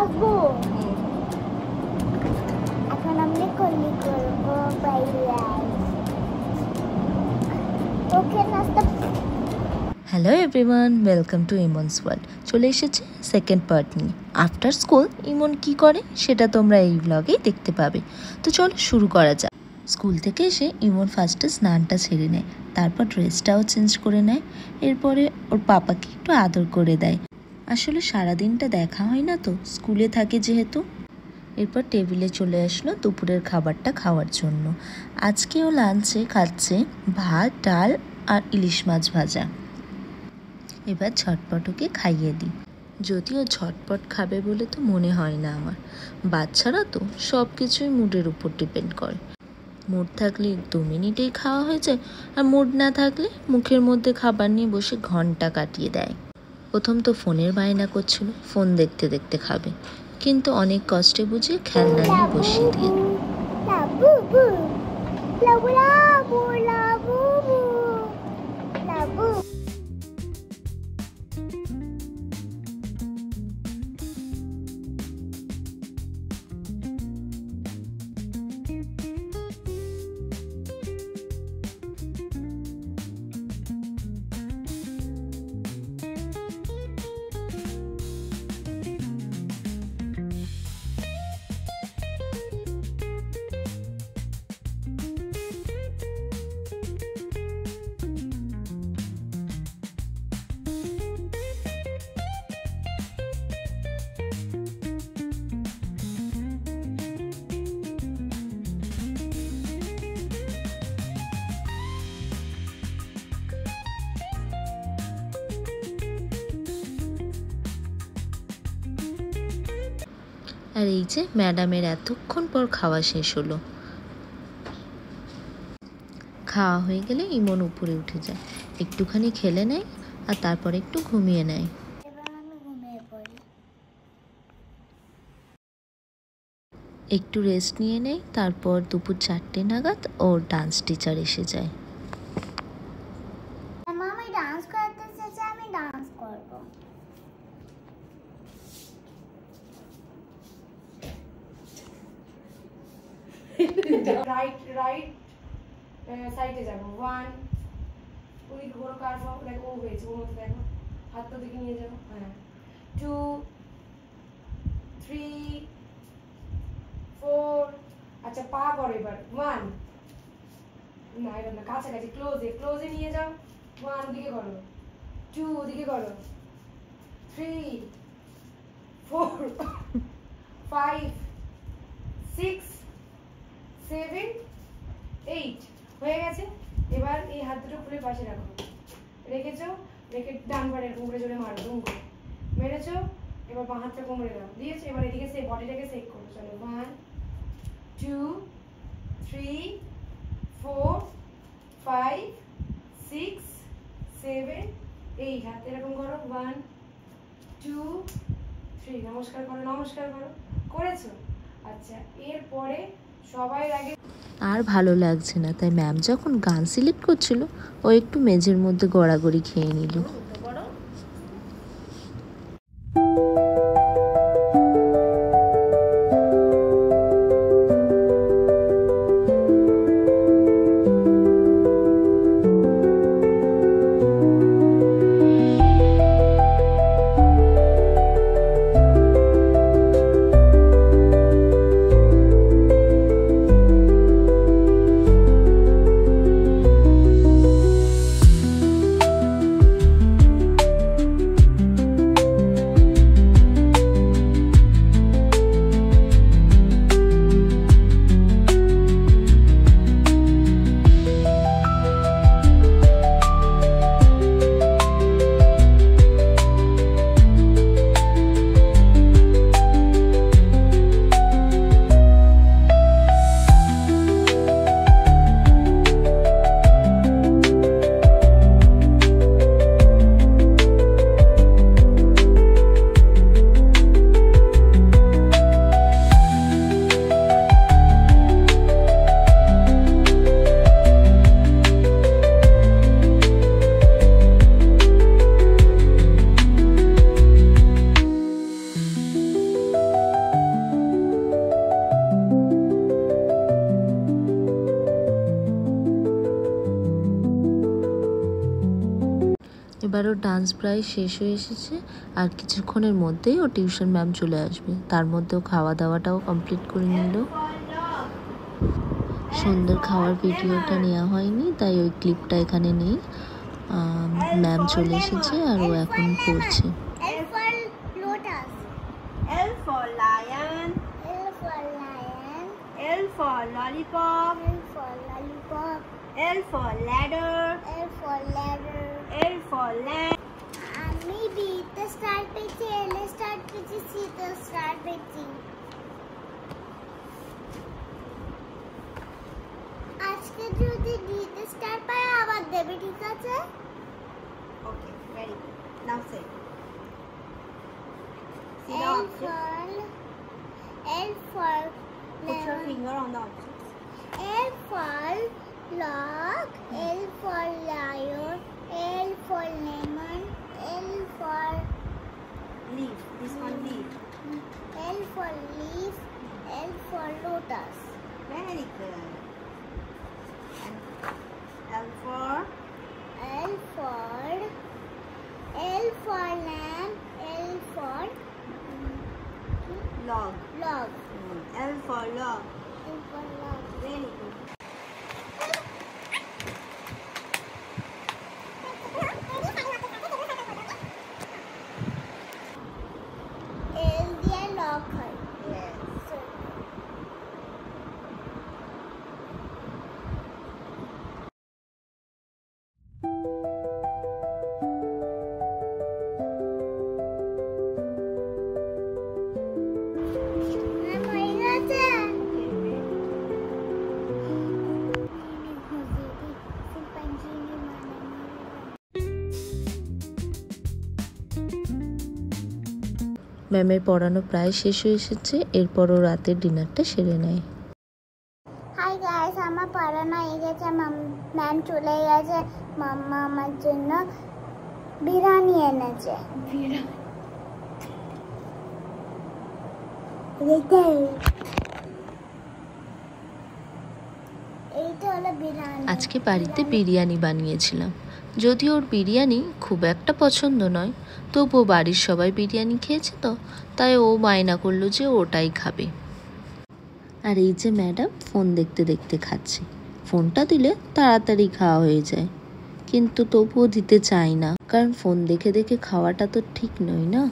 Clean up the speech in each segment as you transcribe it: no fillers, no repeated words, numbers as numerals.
আসবো। এখন আমি কলি করবো বাইরে। ওকে নাস্তা। Hello everyone, welcome to Emon's world. চলে এসেছে সেকেন্ড পার্ট নিয়ে। আফটার স্কুল ইমন কি করে সেটা তোমরা এই ব্লগেই দেখতে পাবে। তো চলো শুরু করা যাক। স্কুল থেকে এসে ইমন ফার্স্টে স্নানটা সেরে নেয়, তারপর ড্রেসটাও চেঞ্জ করে নেয়। এরপরে ওর পাপাকে একটু আদর করে দেয়। আসলে সারাদিনটা দেখা হয় না তো, স্কুলে থাকে যেহেতু। এরপর টেবিলে চলে আসলো দুপুরের খাবারটা খাওয়ার জন্য। আজকেও লাঞ্চে খাচ্ছে ভাত, ডাল আর ইলিশ মাছ ভাজা। এবার ঝটপট ওকে খাইয়ে দিই। যদিও ঝটপট খাবে বলে তো মনে হয় না আমার। বাচ্চারা তো সব কিছুই মুডের উপর ডিপেন্ড করে। মুড থাকলে 2 মিনিটেই খাওয়া হয়ে যায়, আর মুড না থাকলে মুখের মধ্যে খাবার নিয়ে বসে ঘন্টা কাটিয়ে দেয়। প্রথম তো ফোনের বায়না করছিল, ফোন দেখতে দেখতে খাবে, কিন্তু অনেক কষ্টে বুঝে খেলনা নিয়ে বসিয়ে দিয়ে। আর এই যে ম্যাডামের এতক্ষণ পর খাওয়া শেষ হলো। খাওয়া হয়ে গেলে ইমন উপরে উঠে যায়, একটুখানি খেলে নেয় আর তারপর একটু ঘুমিয়ে নেয়। একটু রেস্ট নিয়ে নেয়, তারপর দুপুর 4টে নাগাদ ওর ডান্স টিচার এসে যায়। আমি ডান্স করতে চাইছি, আমি ডান্স করব। রাইট সাইডে যাবো। 1 ওই ঘোরো কারবো, দেখো ও হয়েছে, ওর মধ্যে দেখো হাতটা দিকে নিয়ে যাবো। হ্যাঁ 2 3 4। আচ্ছা পা করো এবার। 1 না এবার না, কাছাকাছি ক্লোজে নিয়ে যাও। 1 দিকে করো, 2 দিকে করো, 3 4 5 6 7 8 হয়ে গেছে। এবার এই হাত দুটো খুলে পাশে রাখো, রেখেছো, রেখে ডান পাড়ে কোমরে জোরে মারো, দুম করে মেরেছো। এবার বাঁ হাতটা কোমরে দাও, দিয়েছো। এবার এদিকে সেই বডিটাকে সেক করো। চলো 1 2 3 4 5 6 7 8 হাত এরকম করো। 1 2 3 নমস্কার করো, করেছো? আচ্ছা এরপরে সবাই আগে আর ভালো লাগছে না, তাই ম্যাম যখন গান সিলেক্ট করছিল ও একটু মেঝের মধ্যে গড়াগড়ি খেয়ে নিল। এবারও ডান্স প্রায় শেষ হয়ে এসেছে, আর কিছুক্ষণের মধ্যেই ও টিউশন ম্যাম চলে আসবে। তার মধ্যেও খাওয়া দাওয়াটাও কমপ্লিট করে নিল। সন্ধ্যের খাওয়ার ভিডিওটা নেওয়া হয়নি, তাই ওই ক্লিপটা এখানে নেই। ম্যাম চলে এসেছে আর ও এখন পড়ছে। L for lotus. L for lion. L for lion. L for lollipop. L for lollipop. L for ladder. L for ladder. L for lamp. আমি বিতে স্টার্ট পেয়েছি, এল স্টার্ট পেয়েছি, সিতে স্টার্ট পেয়েছি। আজকে যদি ডিতে স্টার্ট পাই আবার দেবে, ঠিক আছে? Okay, very good. Now say. See the L object. for Put your lemon. finger on the object. L for log, L for lion, L for lemon, L for Leaf. This one leaf. L for leaf, L for lotus. Very good. And L for L for lamb, L for log. log, L for log. L for log. Very good. L দিয়ে log হয়। Yes. So, ma'am হয়ে গেছে। ম্যামের পড়ানো প্রায় শেষ হয়ে এসেছে, এরপরও রাতের ডিনারটা সেরে নেয়। হাই গাইস, আমার পড়ানো হয়ে গেছে, ম্যাম চলে গেছে। মাম্মা আমার জন্য বিরিয়ানি এনেছে। এইটা হলো বিরিয়ানি। আজকে বাড়িতে বিরিয়ানি বানিয়েছিলাম। যদিও ওর বিরিয়ানি খুব একটা পছন্দ নয়, তবুও বাড়ির সবাই বিরিয়ানি খেয়েছে তো, তাই ও বায়না করলো যে ওটাই খাবে। আর এই যে ম্যাডাম ফোন দেখতে দেখতে খাচ্ছে। ফোনটা দিলে তাড়াতাড়ি খাওয়া হয়ে যায়, কিন্তু তবুও দিতে চাই না, কারণ ফোন দেখে দেখে খাওয়াটা তো ঠিক নয় না।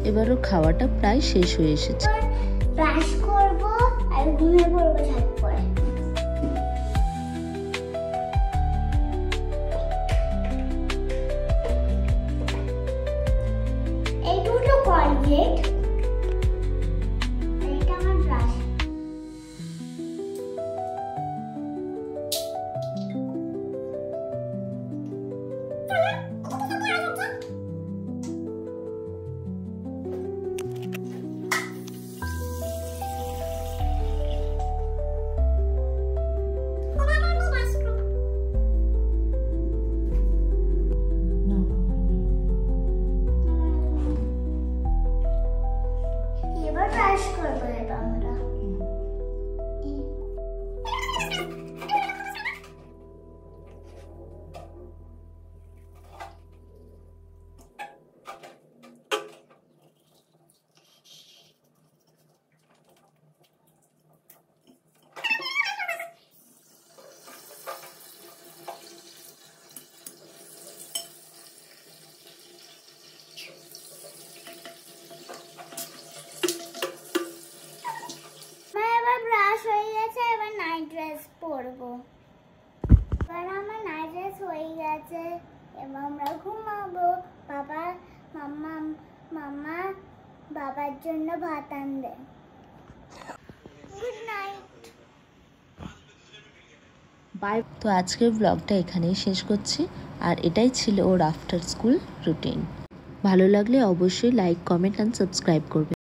এবারও খাওয়াটা প্রায় শেষ হয়ে এসেছে। ব্রাশ করব আর ঘুমিয়ে পড়বো ঝাঁপ করে। এই দুটো কলগেট, এইটা আমার ব্রাশ। এবার ব্রাশ করবো এটা আমরা। হয়ে গেছে, এবার আমরা ঘুমাবো। মাম্মা বাবার জন্য ভাত আনবে। Good night. বাই। তো আজকের ব্লগটা এখানেই শেষ করছি, আর এটাই ছিল ওর আফটার স্কুল রুটিন। ভালো লাগলে অবশ্যই লাইক, কমেন্ট অ্যান্ড সাবস্ক্রাইব করবে।